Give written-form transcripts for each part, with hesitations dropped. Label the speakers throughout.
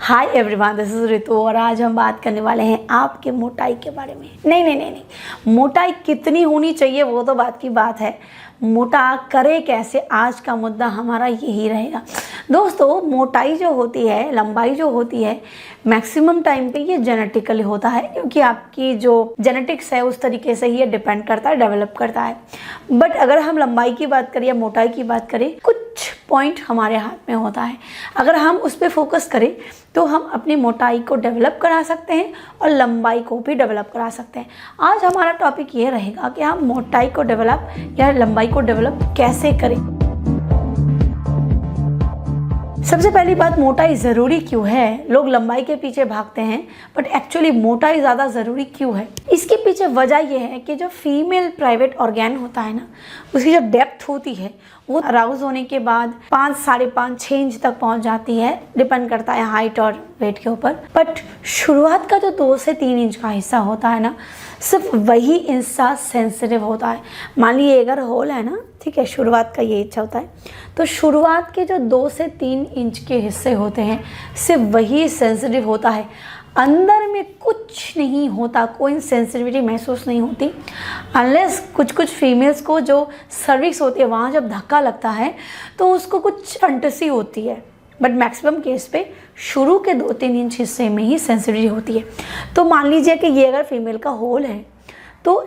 Speaker 1: Hi everyone, this is Ritu और आज हम बात करने वाले हैं आपके मोटाई के बारे में। नहीं, मोटाई कितनी होनी चाहिए वो तो बात की बात है, मोटा करे कैसे, आज का मुद्दा हमारा यही रहेगा। दोस्तों, मोटाई जो होती है, लंबाई जो होती है, मैक्सिमम टाइम पे ये जेनेटिकली होता है, क्योंकि आपकी जो जेनेटिक्स है उस तरीके से ही ये डिपेंड करता है, डेवलप करता है। बट अगर हम लंबाई की बात करें या मोटाई की बात करें, कुछ पॉइंट हमारे हाथ में होता है। अगर हम उस पर फोकस करें तो हम अपनी मोटाई को डेवलप करा सकते हैं और लंबाई को भी डेवलप करा सकते हैं। आज हमारा टॉपिक ये रहेगा कि हम मोटाई को डेवलप या लंबाई को डेवलप कैसे करें। सबसे पहली बात, मोटाई ज़रूरी क्यों है? लोग लंबाई के पीछे भागते हैं, बट एक्चुअली मोटाई ज़्यादा ज़रूरी क्यों है? इसके पीछे वजह यह है कि जो फीमेल प्राइवेट ऑर्गेन होता है ना, उसकी जो डेप्थ होती है वो अराउज होने के बाद 5, 5.5, 6 इंच तक पहुंच जाती है, डिपेंड करता है हाइट और वेट के ऊपर। बट शुरुआत का जो 2 से 3 इंच का हिस्सा होता है ना, सिर्फ वही हिस्सा सेंसिटिव होता है। मान लीजिए अगर होल है ना, ठीक है, शुरुआत का ये हिस्सा होता है, तो शुरुआत के जो 2 से 3 इंच के हिस्से होते हैं, सिर्फ वही सेंसिटिव होता है। अंदर में कुछ नहीं होता, कोई सेंसिटिविटी महसूस नहीं होती, अनलेस कुछ फीमेल्स को जो सर्विक्स होती है वहाँ जब धक्का लगता है तो उसको कुछ फंटेसी होती है। बट मैक्सिमम केस पे शुरू के 2-3 इंच हिस्से में ही सेंसिटिविटी होती है। तो मान लीजिए कि ये अगर फीमेल का होल है तो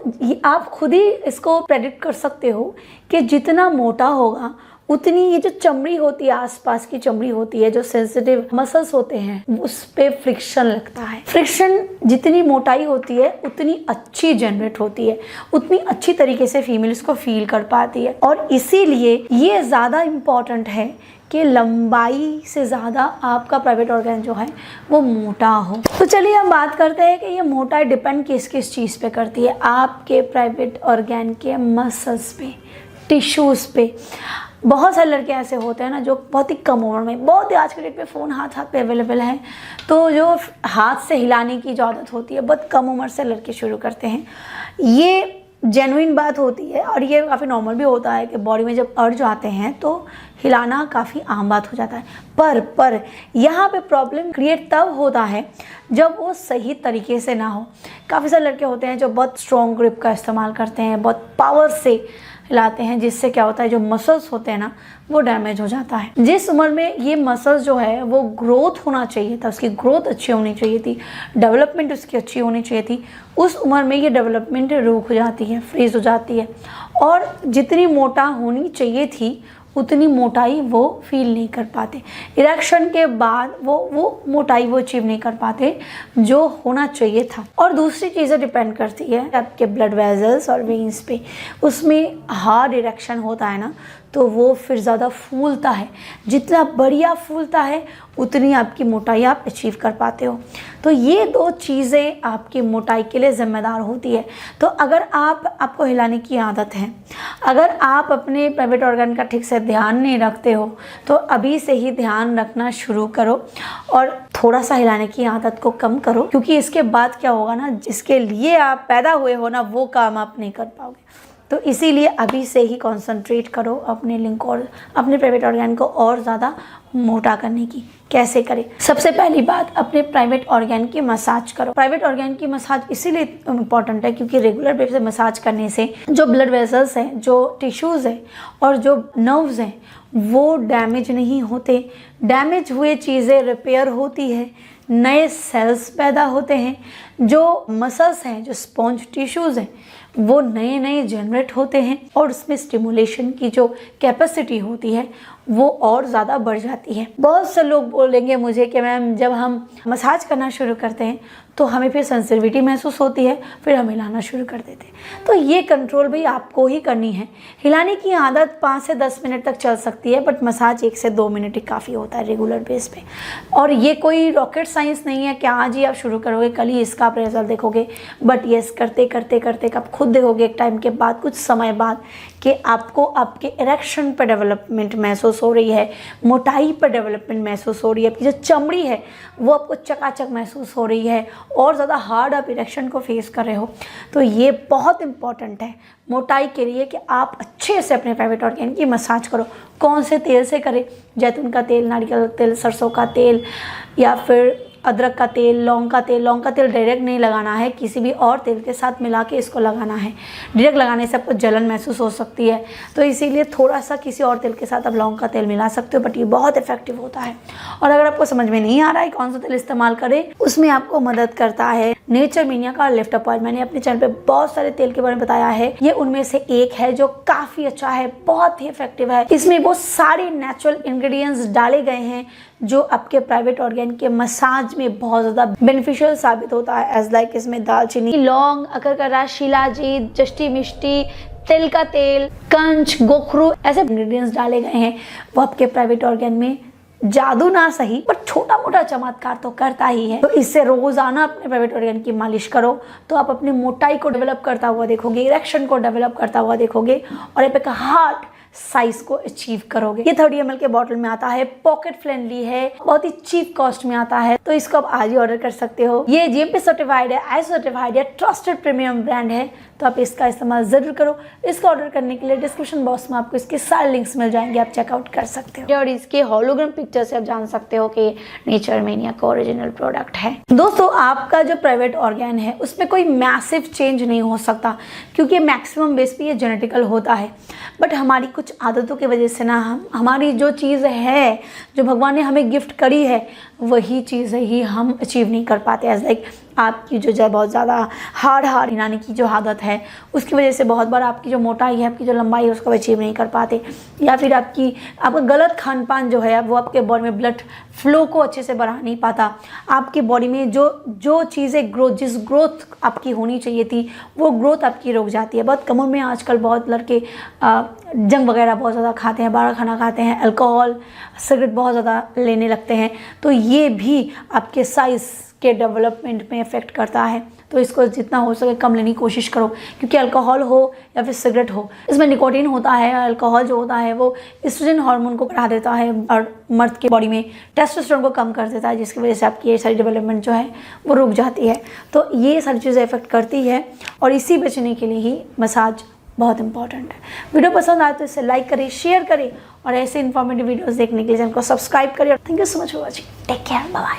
Speaker 1: आप खुद ही इसको प्रेडिक्ट कर सकते हो कि जितना मोटा होगा उतनी ये जो चमड़ी होती है, आसपास की चमड़ी होती है, जो सेंसिटिव मसल्स होते हैं, उस पे फ्रिक्शन लगता है। फ्रिक्शन जितनी मोटाई होती है उतनी अच्छी जनरेट होती है, उतनी अच्छी तरीके से फीमेल इसको फील कर पाती है। और इसीलिए ये ज़्यादा इम्पॉर्टेंट है कि लंबाई से ज़्यादा आपका प्राइवेट ऑर्गन जो है वो मोटा हो। तो चलिए हम बात करते हैं कि ये मोटाई डिपेंड किस किस चीज़ पे करती है। आपके प्राइवेट ऑर्गन के मसल्स पे, टिश्यूज़ पे। बहुत सारे लड़के ऐसे होते हैं ना जो बहुत ही कम उम्र में, बहुत ही आज के डेट पे फ़ोन हाथ पे अवेलेबल है, तो जो हाथ से हिलाने की जो आदत होती है बहुत कम उम्र से लड़के शुरू करते हैं। ये जेन्युइन बात होती है और ये काफ़ी नॉर्मल भी होता है कि बॉडी में जब अर्ज आते हैं तो हिलाना काफ़ी आम बात हो जाता है। पर यहाँ पे प्रॉब्लम क्रिएट तब होता है जब वो सही तरीके से ना हो। काफ़ी सारे लड़के होते हैं जो बहुत स्ट्रॉन्ग ग्रिप का इस्तेमाल करते हैं, बहुत पावर से हिलाते हैं, जिससे क्या होता है जो मसल्स होते हैं ना वो डैमेज हो जाता है। जिस उम्र में ये मसल्स जो है वो ग्रोथ होना चाहिए था, उसकी ग्रोथ अच्छी होनी चाहिए थी, डेवलपमेंट उसकी अच्छी होनी चाहिए थी, उस उम्र में ये डेवलपमेंट रुक जाती है, फ्रीज हो जाती है और जितनी मोटा होनी चाहिए थी उतनी मोटाई वो फील नहीं कर पाते। इरेक्शन के बाद वो मोटाई वो अचीव नहीं कर पाते जो होना चाहिए था। और दूसरी चीज़ें डिपेंड करती है आपके ब्लड वेजल्स और वेन्स पे। उसमें हार्ड इरेक्शन होता है ना तो वो फिर ज़्यादा फूलता है, जितना बढ़िया फूलता है उतनी आपकी मोटाई आप अचीव कर पाते हो। तो ये 2 चीज़ें आपकी मोटाई के लिए ज़िम्मेदार होती है। तो अगर आपको हिलाने की आदत है, अगर आप अपने प्राइवेट ऑर्गन का ठीक से ध्यान नहीं रखते हो तो अभी से ही ध्यान रखना शुरू करो और थोड़ा सा हिलाने की आदत को कम करो, क्योंकि इसके बाद क्या होगा ना, जिसके लिए आप पैदा हुए हो ना वो काम आप नहीं कर पाओगे। तो इसीलिए अभी से ही कंसंट्रेट करो अपने लिंक और अपने प्राइवेट ऑर्गन को और ज़्यादा मोटा करने की। कैसे करें? सबसे पहली बात, अपने प्राइवेट ऑर्गन की मसाज करो। प्राइवेट ऑर्गन की मसाज इसीलिए इम्पॉर्टेंट है क्योंकि रेगुलर बेसिस पे मसाज करने से जो ब्लड वेसल्स हैं, जो टिश्यूज़ हैं और जो नर्व्स हैं वो डैमेज नहीं होते। डैमेज हुए चीज़ें रिपेयर होती है, नए सेल्स पैदा होते हैं, जो मसल्स हैं, जो स्पॉन्ज टिश्यूज़ हैं वो नए जनरेट होते हैं और उसमें स्टिमुलेशन की जो कैपेसिटी होती है वो और ज़्यादा बढ़ जाती है। बहुत से लोग बोलेंगे मुझे कि मैम जब हम मसाज करना शुरू करते हैं तो हमें फिर सेंसिटिविटी महसूस होती है, फिर हम हिलाना शुरू कर देते हैं। तो ये कंट्रोल भी आपको ही करनी है। हिलाने की आदत 5 से 10 मिनट तक चल सकती है, बट मसाज 1 से 2 मिनट ही काफ़ी होता है रेगुलर बेस पे। और ये कोई रॉकेट साइंस नहीं है कि आज ही आप शुरू करोगे कल ही इसका आप रिजल्ट देखोगे। बट येस, करते करते आप खुद देखोगे एक टाइम के बाद, कुछ समय बाद, कि आपको आपके इरेक्शन पर डेवलपमेंट महसूस हो रही है, मोटाई पर डेवलपमेंट महसूस हो रही है, आपकी जो चमड़ी है वो आपको चकाचक महसूस हो रही है और ज़्यादा हार्ड आप इरेक्शन को फेस कर रहे हो। तो ये बहुत इंपॉर्टेंट है मोटाई के लिए कि आप अच्छे से अपने प्राइवेट ऑर्गन की मसाज करो। कौन से तेल से करें? जैतून का तेल, नारियल का तेल, सरसों का तेल, या फिर अदरक का तेल, लौंग का तेल। लौंग का तेल डायरेक्ट नहीं लगाना है, किसी भी और तेल के साथ मिला के इसको लगाना है। डायरेक्ट लगाने से आपको जलन महसूस हो सकती है, तो इसीलिए थोड़ा सा किसी और तेल के साथ आप लौंग का तेल मिला सकते हो, बट ये बहुत इफेक्टिव होता है। और अगर आपको समझ में नहीं आ रहा है कौन सा तेल इस्तेमाल करें, उसमें आपको मदद करता है नेचर मीनिया का लिफ्ट अप ऑयल। मैंने अपने चैनल पे बहुत सारे तेल के बारे में बताया है, ये उनमें से एक है जो काफ़ी अच्छा है, बहुत ही इफेक्टिव है। इसमें वो सारे नेचुरल इंग्रेडिएंट्स डाले गए हैं जो आपके प्राइवेट ऑर्गन के मसाज में बहुत ज़्यादा बेनिफिशियल साबित होता है। एज लाइक इसमें दालचीनी, लौंग, अकरकरा, शिलाजीत, जष्टी मिष्टी, तिल का तेल, कंच, गोखरू, ऐसे इंग्रेडिएंट्स डाले गए हैं। वो आपके प्राइवेट ऑर्गन में जादू ना सही पर छोटा मोटा चमत्कार तो करता ही है। तो इससे रोजाना अपने प्राइवेट ऑर्गन की मालिश करो तो आप अपनी मोटाई को डेवलप करता हुआ देखोगे, इरेक्शन को डेवलप करता हुआ देखोगे और एक हार्ट साइज को अचीव करोगे। ये 30 ml के बॉटल में आता है, पॉकेट फ्रेंडली है, बहुत ही चीप कॉस्ट में आता है, तो इसको आप आज ही ऑर्डर कर सकते हो। ये GMP सर्टिफाइड है, ISO सर्टिफाइड है, ट्रस्टेड प्रीमियम ब्रांड है, तो आप इसका इस्तेमाल जरूर करो। इसको ऑर्डर करने के लिए डिस्क्रिप्शन बॉक्स में आपको इसके सारे लिंक्स मिल जाएंगे, आप चेकआउट कर सकते हो। और इसके हॉलोग्राम पिक्चर से आप जान सकते हो कि नेचर मीनिया का ओरिजिनल प्रोडक्ट है। दोस्तों, आपका जो प्राइवेट ऑर्गन है उसमें कोई मैसिव चेंज नहीं हो सकता, क्योंकि मैक्सिमम बेस पे ये जेनेटिकल होता है। बट हमारी कुछ आदतों की वजह से ना हमारी जो चीज़ है, जो भगवान ने हमें गिफ्ट करी है, वही चीज़ ही हम अचीव नहीं कर पाते। एज लाइक आपकी जो बहुत ज़्यादा हार्ड हिलाने की जो आदत है, उसकी वजह से बहुत बार आपकी जो मोटाई है, आपकी जो लंबाई है, उसको अचीव नहीं कर पाते। या फिर आपका गलत खान पान जो है वो आपके बॉडी में ब्लड फ्लो को अच्छे से बढ़ा नहीं पाता। आपकी बॉडी में जो चीज़ें जिस ग्रोथ आपकी होनी चाहिए थी, वो ग्रोथ आपकी रुक जाती है। बहुत कम उम्र में आजकल बहुत लड़के जंक वगैरह बहुत ज़्यादा खाते हैं, बाहर खाना खाते हैं, अल्कोहल, सिगरेट बहुत ज़्यादा लेने लगते हैं, तो ये भी आपके साइज़ के डेवलपमेंट में इफेक्ट करता है। तो इसको जितना हो सके कम लेने की कोशिश करो, क्योंकि अल्कोहल हो या फिर सिगरेट हो, इसमें निकोटीन होता है। अल्कोहल जो होता है वो एस्ट्रोजन हार्मोन को बढ़ा देता है और मर्द के बॉडी में टेस्टोस्टेरोन को कम कर देता है, जिसकी वजह से आपकी ये सारी डेवलपमेंट जो है वो रुक जाती है। तो ये सारी चीज़ें इफेक्ट करती है और इसी बचने के लिए ही मसाज बहुत इंपॉर्टेंट है। वीडियो पसंद आए तो इसे लाइक करें, शेयर करें और ऐसे इन्फॉर्मेटिव वीडियोस देखने के लिए चैनल को सब्सक्राइब करें। Thank you so much for watching. Take care, bye bye.